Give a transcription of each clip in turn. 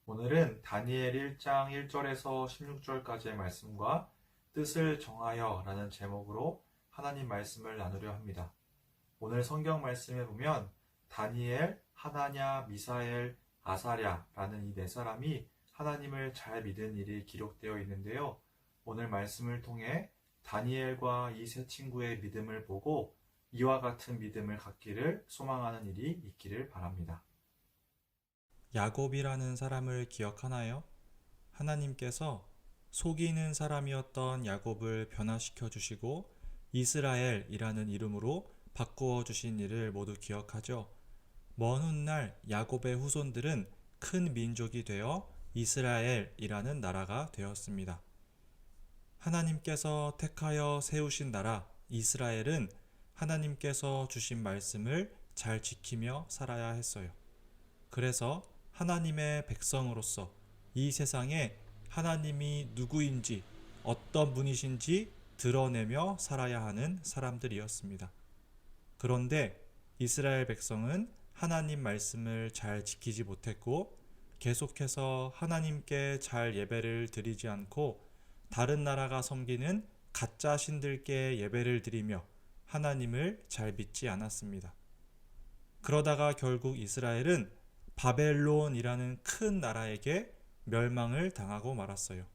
오늘은 다니엘 1장 1절에서 16절까지의 말씀과 뜻을 정하여 라는 제목으로 하나님 말씀을 나누려 합니다. 오늘 성경 말씀에 보면 다니엘, 하나냐, 미사엘, 아사랴 라는 이 네 사람이 하나님을 잘 믿은 일이 기록되어 있는데요. 오늘 말씀을 통해 다니엘과 이 세 친구의 믿음을 보고 이와 같은 믿음을 갖기를 소망하는 일이 있기를 바랍니다. 야곱이라는 사람을 기억하나요? 하나님께서 속이는 사람이었던 야곱을 변화시켜 주시고 이스라엘이라는 이름으로 바꾸어 주신 일을 모두 기억하죠. 먼 훗날 야곱의 후손들은 큰 민족이 되어 이스라엘이라는 나라가 되었습니다. 하나님께서 택하여 세우신 나라 이스라엘은 하나님께서 주신 말씀을 잘 지키며 살아야 했어요. 그래서 하나님의 백성으로서 이 세상에 하나님이 누구인지 어떤 분이신지 드러내며 살아야 하는 사람들이었습니다. 그런데 이스라엘 백성은 하나님 말씀을 잘 지키지 못했고 계속해서 하나님께 잘 예배를 드리지 않고 다른 나라가 섬기는 가짜 신들께 예배를 드리며 하나님을 잘 믿지 않았습니다. 그러다가 결국 이스라엘은 바벨론이라는 큰 나라에게 멸망을 당하고 말았어요.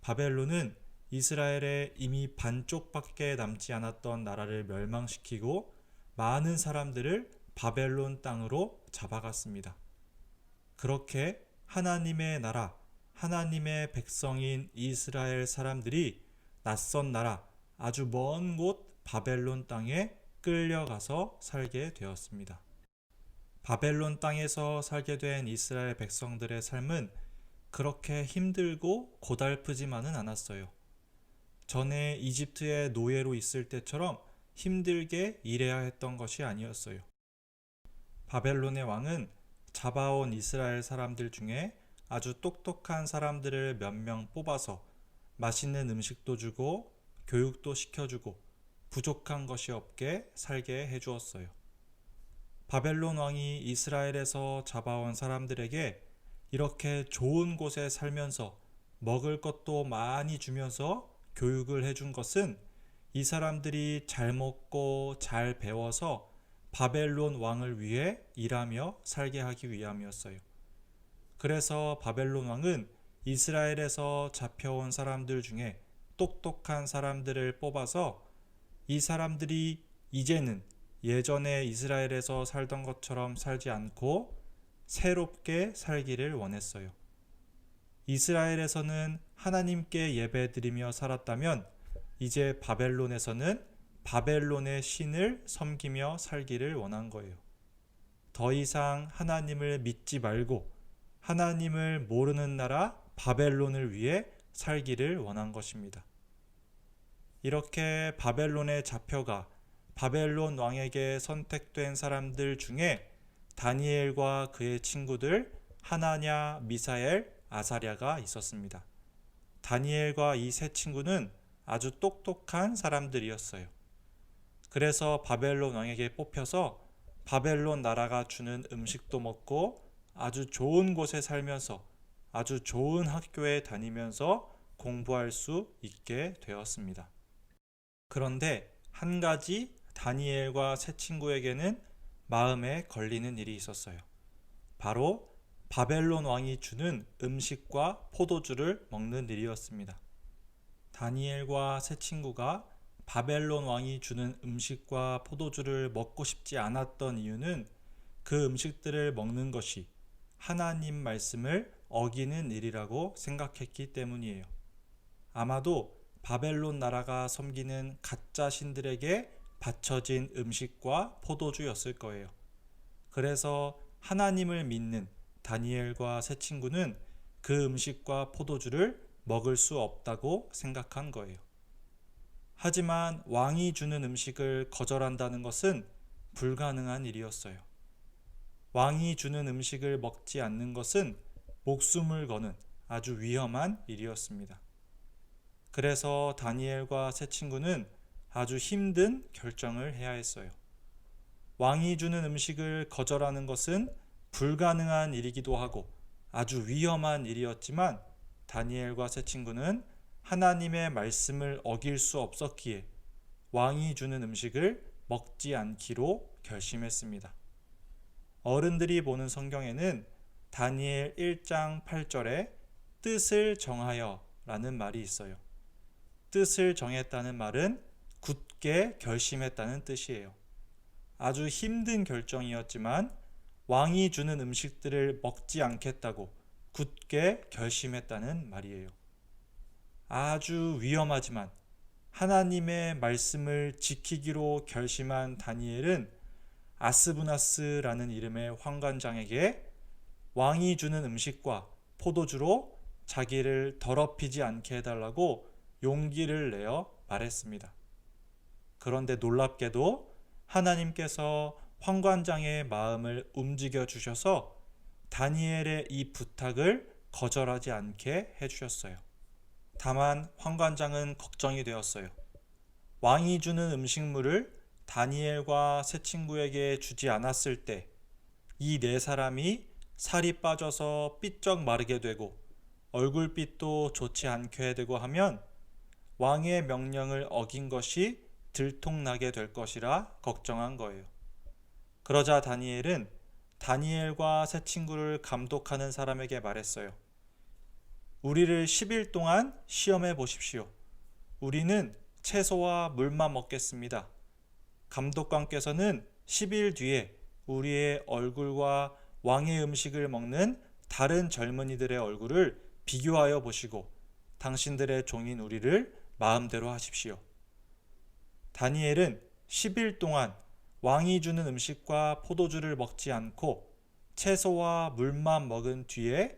바벨론은 이스라엘의 이미 반쪽밖에 남지 않았던 나라를 멸망시키고 많은 사람들을 바벨론 땅으로 잡아갔습니다. 그렇게 하나님의 나라, 하나님의 백성인 이스라엘 사람들이 낯선 나라, 아주 먼 곳 바벨론 땅에 끌려가서 살게 되었습니다. 바벨론 땅에서 살게 된 이스라엘 백성들의 삶은 그렇게 힘들고 고달프지만은 않았어요. 전에 이집트의 노예로 있을 때처럼 힘들게 일해야 했던 것이 아니었어요. 바벨론의 왕은 잡아온 이스라엘 사람들 중에 아주 똑똑한 사람들을 몇 명 뽑아서 맛있는 음식도 주고 교육도 시켜주고 부족한 것이 없게 살게 해주었어요. 바벨론 왕이 이스라엘에서 잡아온 사람들에게 이렇게 좋은 곳에 살면서 먹을 것도 많이 주면서 교육을 해준 것은 이 사람들이 잘 먹고 잘 배워서 바벨론 왕을 위해 일하며 살게 하기 위함이었어요. 그래서 바벨론 왕은 이스라엘에서 잡혀온 사람들 중에 똑똑한 사람들을 뽑아서 이 사람들이 이제는 예전에 이스라엘에서 살던 것처럼 살지 않고 새롭게 살기를 원했어요. 이스라엘에서는 하나님께 예배드리며 살았다면 이제 바벨론에서는 바벨론의 신을 섬기며 살기를 원한 거예요. 더 이상 하나님을 믿지 말고 하나님을 모르는 나라 바벨론을 위해 살기를 원한 것입니다. 이렇게 바벨론에 잡혀가 바벨론 왕에게 선택된 사람들 중에 다니엘과 그의 친구들 하나냐, 미사엘, 아사랴가 있었습니다. 다니엘과 이 세 친구는 아주 똑똑한 사람들이었어요. 그래서 바벨론 왕에게 뽑혀서 바벨론 나라가 주는 음식도 먹고 아주 좋은 곳에 살면서 아주 좋은 학교에 다니면서 공부할 수 있게 되었습니다. 그런데 한 가지 다니엘과 세 친구에게는 마음에 걸리는 일이 있었어요. 바로 바벨론 왕이 주는 음식과 포도주를 먹는 일이었습니다. 다니엘과 세 친구가 바벨론 왕이 주는 음식과 포도주를 먹고 싶지 않았던 이유는 그 음식들을 먹는 것이 하나님 말씀을 어기는 일이라고 생각했기 때문이에요. 아마도 바벨론 나라가 섬기는 가짜 신들에게 바쳐진 음식과 포도주였을 거예요. 그래서 하나님을 믿는 다니엘과 세 친구는 그 음식과 포도주를 먹을 수 없다고 생각한 거예요. 하지만 왕이 주는 음식을 거절한다는 것은 불가능한 일이었어요. 왕이 주는 음식을 먹지 않는 것은 목숨을 거는 아주 위험한 일이었습니다. 그래서 다니엘과 세 친구는 아주 힘든 결정을 해야 했어요. 왕이 주는 음식을 거절하는 것은 불가능한 일이기도 하고 아주 위험한 일이었지만 다니엘과 세 친구는 하나님의 말씀을 어길 수 없었기에 왕이 주는 음식을 먹지 않기로 결심했습니다. 어른들이 보는 성경에는 다니엘 1장 8절에 뜻을 정하여 라는 말이 있어요. 뜻을 정했다는 말은 굳게 결심했다는 뜻이에요. 아주 힘든 결정이었지만 왕이 주는 음식들을 먹지 않겠다고 굳게 결심했다는 말이에요. 아주 위험하지만 하나님의 말씀을 지키기로 결심한 다니엘은 아스부나스라는 이름의 환관장에게 왕이 주는 음식과 포도주로 자기를 더럽히지 않게 해달라고 용기를 내어 말했습니다. 그런데 놀랍게도 하나님께서 환관장의 마음을 움직여 주셔서 다니엘의 이 부탁을 거절하지 않게 해주셨어요. 다만 환관장은 걱정이 되었어요. 왕이 주는 음식물을 다니엘과 세 친구에게 주지 않았을 때 이 네 사람이 살이 빠져서 삐쩍 마르게 되고 얼굴빛도 좋지 않게 되고 하면 왕의 명령을 어긴 것이 들통나게 될 것이라 걱정한 거예요. 그러자 다니엘은 다니엘과 세 친구를 감독하는 사람에게 말했어요. 우리를 10일 동안 시험해 보십시오. 우리는 채소와 물만 먹겠습니다. 감독관께서는 10일 뒤에 우리의 얼굴과 왕의 음식을 먹는 다른 젊은이들의 얼굴을 비교하여 보시고 당신들의 종인 우리를 마음대로 하십시오. 다니엘은 10일 동안 왕이 주는 음식과 포도주를 먹지 않고 채소와 물만 먹은 뒤에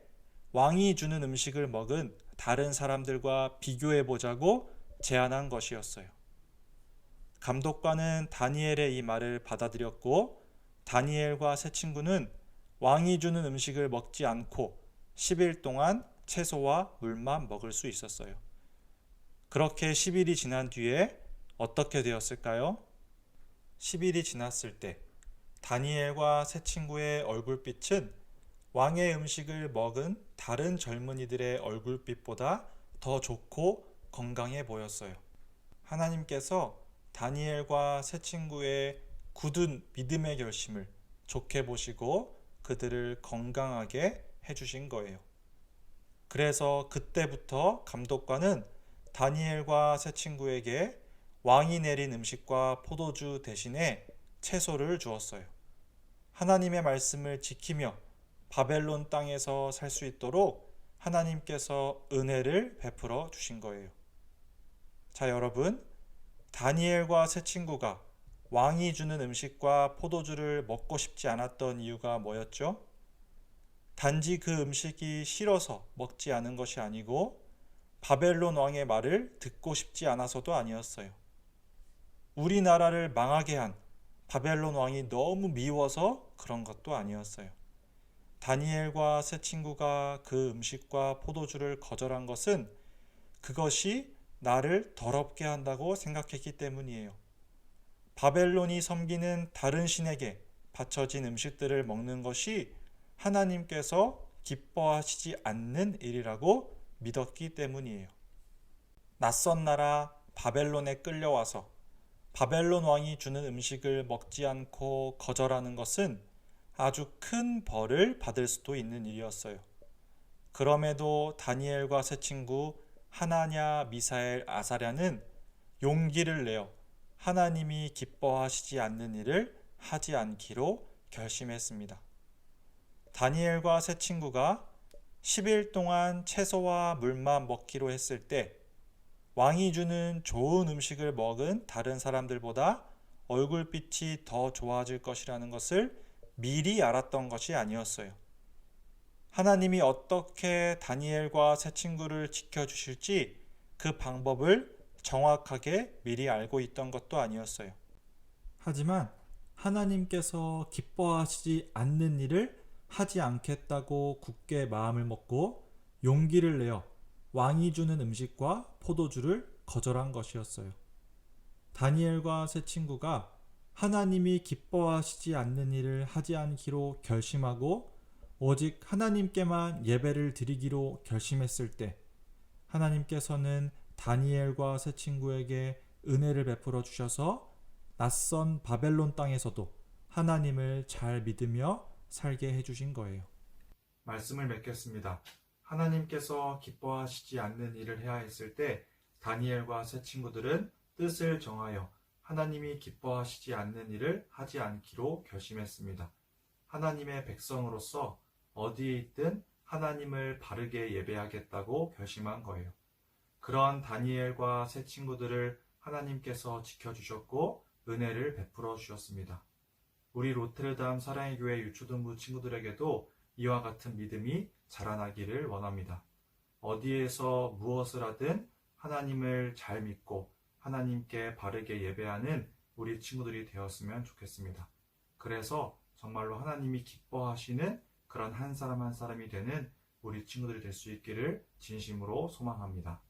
왕이 주는 음식을 먹은 다른 사람들과 비교해 보자고 제안한 것이었어요. 감독관은 다니엘의 이 말을 받아들였고 다니엘과 세 친구는 왕이 주는 음식을 먹지 않고 10일 동안 채소와 물만 먹을 수 있었어요. 그렇게 10일이 지난 뒤에 어떻게 되었을까요? 10일이 지났을 때 다니엘과 세 친구의 얼굴빛은 왕의 음식을 먹은 다른 젊은이들의 얼굴빛보다 더 좋고 건강해 보였어요. 하나님께서 다니엘과 세 친구의 굳은 믿음의 결심을 좋게 보시고 그들을 건강하게 해주신 거예요. 그래서 그때부터 감독관은 다니엘과 세 친구에게 왕이 내린 음식과 포도주 대신에 채소를 주었어요. 하나님의 말씀을 지키며 바벨론 땅에서 살 수 있도록 하나님께서 은혜를 베풀어 주신 거예요. 자, 여러분, 다니엘과 세 친구가 왕이 주는 음식과 포도주를 먹고 싶지 않았던 이유가 뭐였죠? 단지 그 음식이 싫어서 먹지 않은 것이 아니고 바벨론 왕의 말을 듣고 싶지 않아서도 아니었어요. 우리나라를 망하게 한 바벨론 왕이 너무 미워서 그런 것도 아니었어요. 다니엘과 세 친구가 그 음식과 포도주를 거절한 것은 그것이 나를 더럽게 한다고 생각했기 때문이에요. 바벨론이 섬기는 다른 신에게 바쳐진 음식들을 먹는 것이 하나님께서 기뻐하시지 않는 일이라고 믿었기 때문이에요. 낯선 나라 바벨론에 끌려와서 바벨론 왕이 주는 음식을 먹지 않고 거절하는 것은 아주 큰 벌을 받을 수도 있는 일이었어요. 그럼에도 다니엘과 세 친구 하나냐, 미사엘, 아사랴는 용기를 내어 하나님이 기뻐하시지 않는 일을 하지 않기로 결심했습니다. 다니엘과 세 친구가 10일 동안 채소와 물만 먹기로 했을 때 왕이 주는 좋은 음식을 먹은 다른 사람들보다 얼굴빛이 더 좋아질 것이라는 것을 미리 알았던 것이 아니었어요. 하나님이 어떻게 다니엘과 세 친구를 지켜주실지 그 방법을 정확하게 미리 알고 있던 것도 아니었어요. 하지만 하나님께서 기뻐하시지 않는 일을 하지 않겠다고 굳게 마음을 먹고 용기를 내어 왕이 주는 음식과 포도주를 거절한 것이었어요. 다니엘과 세 친구가 하나님이 기뻐하시지 않는 일을 하지 않기로 결심하고 오직 하나님께만 예배를 드리기로 결심했을 때 하나님께서는 다니엘과 세 친구에게 은혜를 베풀어 주셔서 낯선 바벨론 땅에서도 하나님을 잘 믿으며 살게 해주신 거예요. 말씀을 맺겠습니다. 하나님께서 기뻐하시지 않는 일을 해야 했을 때 다니엘과 세 친구들은 뜻을 정하여 하나님이 기뻐하시지 않는 일을 하지 않기로 결심했습니다. 하나님의 백성으로서 어디에 있든 하나님을 바르게 예배하겠다고 결심한 거예요. 그런 다니엘과 세 친구들을 하나님께서 지켜주셨고 은혜를 베풀어 주셨습니다. 우리 로테르담 사랑의 교회 유초등부 친구들에게도 이와 같은 믿음이 자라나기를 원합니다. 어디에서 무엇을 하든 하나님을 잘 믿고 하나님께 바르게 예배하는 우리 친구들이 되었으면 좋겠습니다. 그래서 정말로 하나님이 기뻐하시는 그런 한 사람 한 사람이 되는 우리 친구들이 될 수 있기를 진심으로 소망합니다.